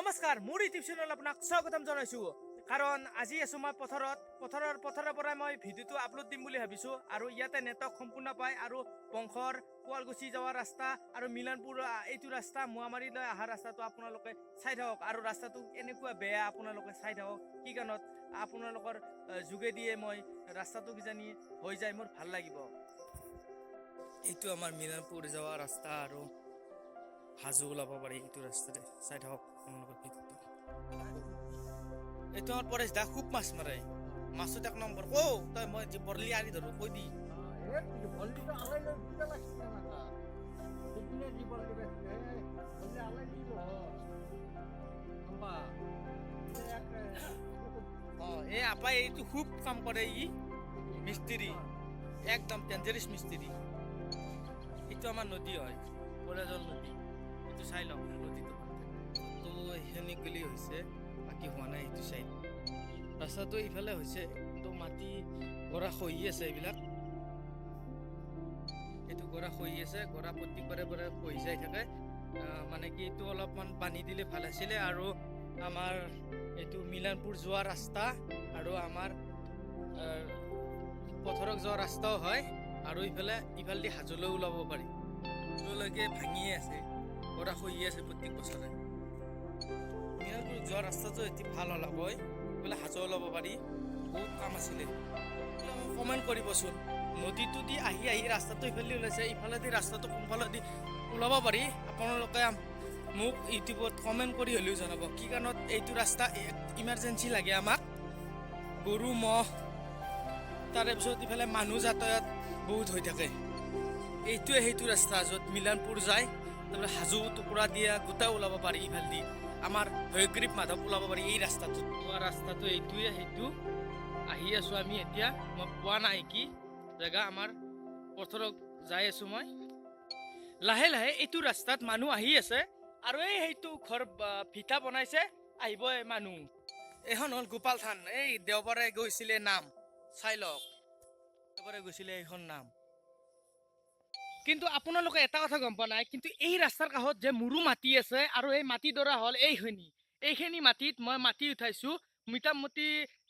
নমস্কাৰ, মোৰ YouTube channel আপোনাক স্বাগতম জনাইছোঁ। কাৰণ আজি আছোঁ মই পথাৰৰ পৰাই মই ভিডিঅ'টো আপলোড দিম বুলি ভাবিছোঁ। আৰু ইয়াতে নেটৱৰ্ক সম্পূৰ্ণ পায় আৰু বংশৰ শুৱালকুছি যোৱা ৰাস্তা আৰু মিলনপুৰ এইটো ৰাস্তা মোৱামাৰীলৈ অহা ৰাস্তাটো আপোনালোকে চাই থাকক। আৰু ৰাস্তাটো এনেকুৱা বেয়া আপোনালোকে চাই থাকক। কি কাৰণত আপোনালোকৰ যোগেদিয়ে মই ৰাস্তাটো কিজানি হৈ যায়, মোৰ ভাল লাগিব। এইটো আমাৰ মিলনপুৰ যোৱা ৰাস্তা আৰু হাজো ওলাব পাৰি এইটো ৰাস্তাতে, চাই থাকক আপোনালোকৰ ভিডিঅ'টো। এইটো আমাৰ পৰেশ দা খুব মাছ মাৰে, মাছত এক নম্বৰ। তই মই বৰলি আনি ধৰো কৈ দি। এই আপাই এইটো খুব কাম কৰে, ই মিস্ত্ৰী, একদম ডেঞ্জাৰাছ মিস্ত্ৰী। এইটো আমাৰ নদী হয়, পৰেজৰ নদী। এইটো চাই লওক নদীটো তো সেইখিনি গলি হৈছে, বাকী হোৱা নাই। এইটো চাইড ৰাস্তাটো ইফালে হৈছে, কিন্তু মাটি গৰা খহি আছে। এইবিলাক এইটো গৰা খহি আছে, গৰা প্ৰত্যেকবাৰে খহি যাই থাকে। মানে কি এইটো অলপমান পানী দিলে ভাল আছিলে। আৰু আমাৰ এইটো মিলনপুৰ যোৱা ৰাস্তা আৰু আমাৰ পথাৰক যোৱা ৰাস্তাও হয়। আৰু ইফালেদি হাজোলৈ ওলাব পাৰি। হাজোলৈকে ভাঙিয়ে আছে, গৰা খহি আছে প্ৰত্যেক বছৰে। মিলনপুৰ যোৱা ৰাস্তাটো এটি ভাল হ'ল হয়, বোলে হাজো ওলাব পাৰি। বহুত কাম আছিলে, কমেণ্ট কৰিবচোন। নদীটো দি আহি ৰাস্তাটো ইফালে ওলাইছে, ইফালেদি ৰাস্তাটো কোনফালেদি ওলাব পাৰি আপোনালোকে মোক ইউটিউবত কমেণ্ট কৰি হ'লেও জনাব। কি কাৰণত এইটো ৰাস্তা ইমাৰ্জেঞ্চি লাগে আমাক। গৰু ম'হ, তাৰে পিছত ইফালে মানুহ যাতায়াত বহুত হৈ থাকে। এইটোৱে সেইটো ৰাস্তা য'ত মিলনপুৰ যায়, তাৰপিছত হাজো টুকুৰা দিয়া গোটাই ওলাব পাৰি। ইফালেদি আমাৰ হয়গ্ৰীৱ মাধৱ ওলাব পাৰি এই ৰাস্তাটো। ৰাস্তাটো এইটোৱে সেইটো আহি আছোঁ আমি এতিয়া। মই পোৱা নাই কি জেগা, আমাৰ পথাৰত যাই আছোঁ মই। লাহে লাহে এইটো ৰাস্তাত মানুহ আহি আছে। আৰু সেইটো ঘৰ ভিটা বনাইছে, আহিব মানুহ। এইখন হ'ল গোপাল থান। এই দেওবাৰে গৈছিলে নাম, চাই লওক, দেওবাৰে গৈছিলে এইখন নাম। কিন্তু আপোনালোকে এটা কথা গম পোৱা নাই, কিন্তু এই ৰাস্তাৰ কাষত যে মোৰো মাটি আছে, আৰু এই মাটিডৰা হ'ল এইখিনি মাটিত মই মাটি উঠাইছোঁ। মোটামুটি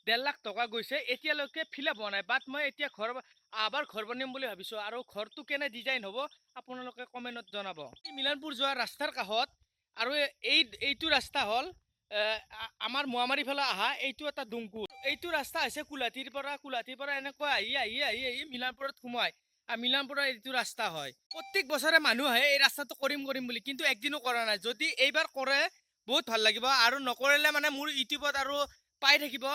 1.5 লাখ টকা গৈছে, এতিয়ালৈকে ফিল আপ হোৱা নাই। বাট মই এতিয়া ঘৰ বনাম বুলি ভাবিছোঁ। আৰু ঘৰটো কেনে ডিজাইন হ'ব আপোনালোকে কমেণ্টত জনাব। মিলনপুৰ যোৱা ৰাস্তাৰ কাষত আৰু এইটো ৰাস্তা হ'ল আমাৰ মোৱামাৰী ফালে অহা এইটো এটা দুংকুৰ। এইটো ৰাস্তা হৈছে কুলাটিৰ পৰা এনেকৈ আহি মিলনপুৰত সোমাই। মিলনপুৰৰ এইটো ৰাস্তা হয়। প্ৰত্যেক বছৰে মানুহ আহে এই ৰাস্তাটো কৰিম বুলি, কিন্তু একদিনো কৰা নাই। যদি এইবাৰ কৰে বহুত ভাল লাগিব। আৰু নকৰিলে মানে মোৰ ইউটিউবত আৰু পাই থাকিব,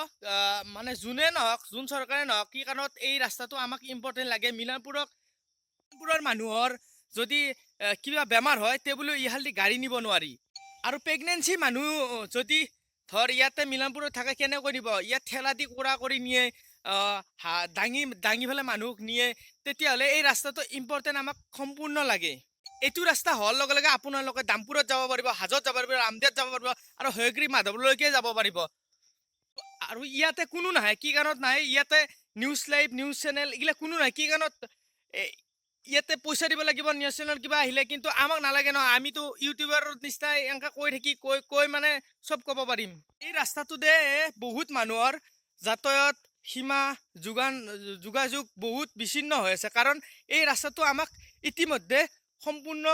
মানে যোনে নহওক, যোন চৰকাৰে নহওক। কি কাৰণত এই ৰাস্তাটো আমাক ইম্পৰ্টেণ্ট লাগে। মিলনপুৰৰ মানুহৰ যদি কিবা বেমাৰ হয়, তে বোলো ইহালদি গাড়ী নিব নোৱাৰি। আৰু প্ৰেগনেঞ্চি মানুহ যদি ধৰ ইয়াতে মিলনপুৰত থাকে, কেনেকৈ নিব? ইয়াত ঠেলা দি কুৰা কৰি নিয়ে, দাঙি পেলাই মানুহক নিয়ে। তেতিয়াহ'লে এই ৰাস্তাটো ইম্পৰ্টেণ্ট আমাক সম্পূৰ্ণ লাগে। এইটো ৰাস্তা হোৱাৰ লগে লগে আপোনালোকে দামপুৰত যাব পাৰিব, হাজোত যাব পাৰিব, ৰামদেৱত যাব পাৰিব, আৰু হয়গ্ৰীৱ মাধৱলৈকে যাব পাৰিব। আৰু ইয়াতে কোনো নাহে। কি কাৰণত নাহে? ইয়াতে নিউজ লাইভ, নিউজ চেনেল এইগিলা কোনো নাহে। কি কাৰণত? ইয়াতে পইচা দিব লাগিব নিউজ চেনেল কিবা আহিলে, কিন্তু আমাক নালাগে ন। আমিতো ইউটিউবাৰৰ নিচিনাই এনেকা কৈ থাকি কৈ মানে চব ক'ব পাৰিম। এই ৰাস্তাটোতে বহুত মানুহৰ যাতায়াত সীমা যোগাযোগ বহুত বিচ্ছিন্ন হৈ আছে। কাৰণ এই ৰাস্তাটো আমাক ইতিমধ্যে সম্পূৰ্ণ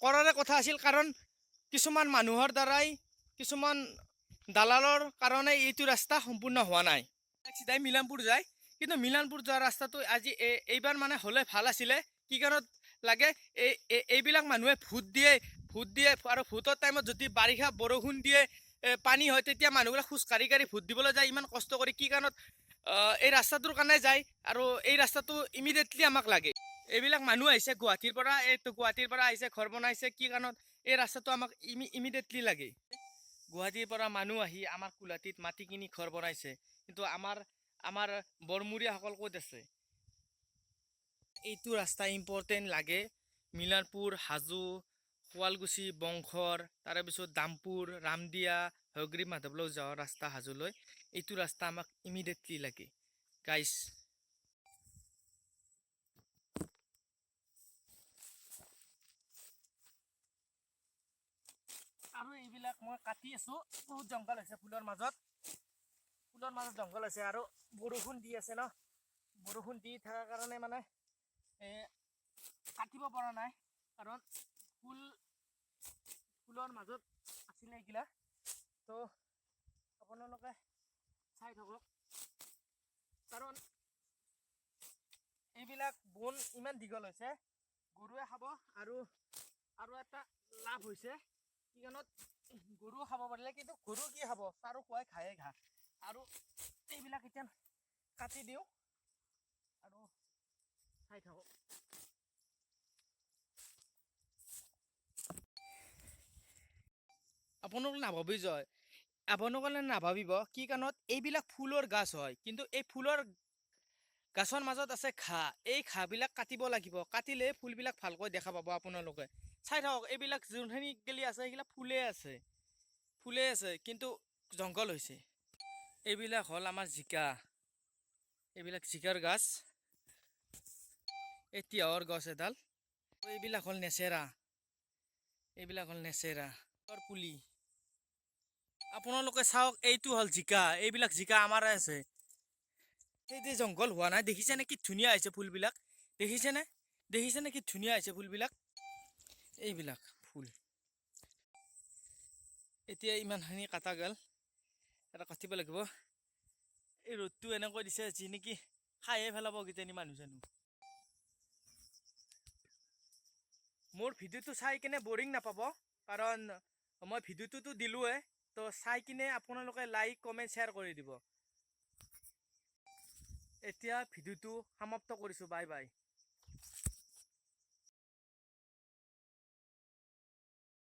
কৰাৰে কথা আছিল। কাৰণ কিছুমান মানুহৰ দ্বাৰাই, কিছুমান দালালৰ কাৰণে এইটো ৰাস্তা সম্পূৰ্ণ হোৱা নাই। চিধাই মিলনপুৰ যায়, কিন্তু মিলনপুৰ যোৱা ৰাস্তাটো আজি এইবাৰ মানে হ'লে ভাল আছিলে। কি কাৰণত লাগে? এইবিলাক মানুহে ভোট দিয়ে, আৰু ভোটৰ টাইমত যদি বাৰিষা বৰষুণ দিয়ে, পানী হয়, তেতিয়া মানুহবিলাক খোজকাঢ়ি ভোট দিবলৈ যায়, ইমান কষ্ট কৰি। কি কাৰণত? এই ৰাস্তাটোৰ কাৰণে যায়। আৰু এই ৰাস্তাটো ইমিডিয়েটলি আমাক লাগে। এইবিলাক মানুহ আহিছে গুৱাহাটীৰ পৰা আহিছে, ঘৰ বনাইছে। কি কাৰণত? এই ৰাস্তাটো আমাক ইমিডিয়েটলি লাগে। গুৱাহাটীৰ পৰা মানুহ আহি আমাৰ কুলাটিত মাটি কিনি ঘৰ বনাইছে, কিন্তু আমাৰ বৰমূৰীয়াসকল ক'ত আছে? এইটো ৰাস্তা ইম্পৰ্টেণ্ট লাগে। মিলনপুৰ, হাজো, শুৱালকুছি, বংশৰ, তাৰে পিছত দামপুৰ, ৰামদিয়া, হয়গ্ৰীৱ মাধৱলৈ যোৱা ৰাস্তা হাজোলৈ, এইটো ৰাস্তা আমাক ইমিডিয়েটলি লাগে গাইজ। আৰু এইবিলাক এইবিলাক মই কাটি আছোঁ। বহুত জংঘল আছে ফুলৰ মাজত জংঘল আছে আৰু বৰষুণ দি আছে ন, বৰষুণ দি থকাৰ কাৰণে মানে কাটিব পৰা নাই, কাৰণ ফুলৰ মাজত আছিলে এইগিলা। তো আপোনালোকে চাই থাকক, কাৰণ এইবিলাক বন ইমান দীঘল হৈছে, গৰুৱে খাব। আৰু এটা লাভ হৈছে, কি কাৰণত গৰুও খাব পাৰিলে, কিন্তু গৰু কি খাব, চাৰো খুৱাই খায়ে ঘাঁহ। আৰু এইবিলাক এতিয়া কাটি দিওঁ আৰু চাই থাকক। আপোনালোকে নাভাবিব কি কাৰণত এইবিলাক ফুলৰ গাছ হয়, কিন্তু এই ফুলৰ গাছৰ মাজত আছে ঘাঁহ। এই ঘাঁহবিলাক কাটিব লাগিব, কাটিলে ফুলবিলাক ভালকৈ দেখা পাব আপোনালোকে। চাই থাকক, এইবিলাক যোনখিনি গেলি আছে সেইবিলাক ফুলে আছে, কিন্তু জংঘল হৈছে। এইবিলাক হ'ল আমাৰ জিকা, এইবিলাক জিকাৰ গাছ, এই তিয়হৰ গছ এডাল। এইবিলাক হ'ল নেচেৰা পুলি। আপোনালোকে চাওক, এইটো হ'ল জিকা, এইবিলাক জিকা আমাৰে আছে। সেই যে জংঘল হোৱা নাই, দেখিছেনে কি ধুনীয়া হৈছে ফুলবিলাক, দেখিছেনে কি ধুনীয়া হৈছে ফুলবিলাক। এইবিলাক ফুল এতিয়া ইমানখিনি কাটা গ'ল, এটা কাটিব লাগিব। এই ৰ'দটো এনেকৈ দিছে যি নেকি খায়ে পেলাব কিজানি মানুহ জানো। মোৰ ভিডিঅ'টো চাই কিনে বৰিং নাপাব, কাৰণ মই ভিডিঅ'টোতো দিলোৱে। তো চাই কিনে আপোনালোকে লাইক কমেণ্ট শ্বেয়াৰ কৰি দিব। এতিয়া ভিডিঅ'টো সমাপ্ত কৰিছোঁ, বাই বাই।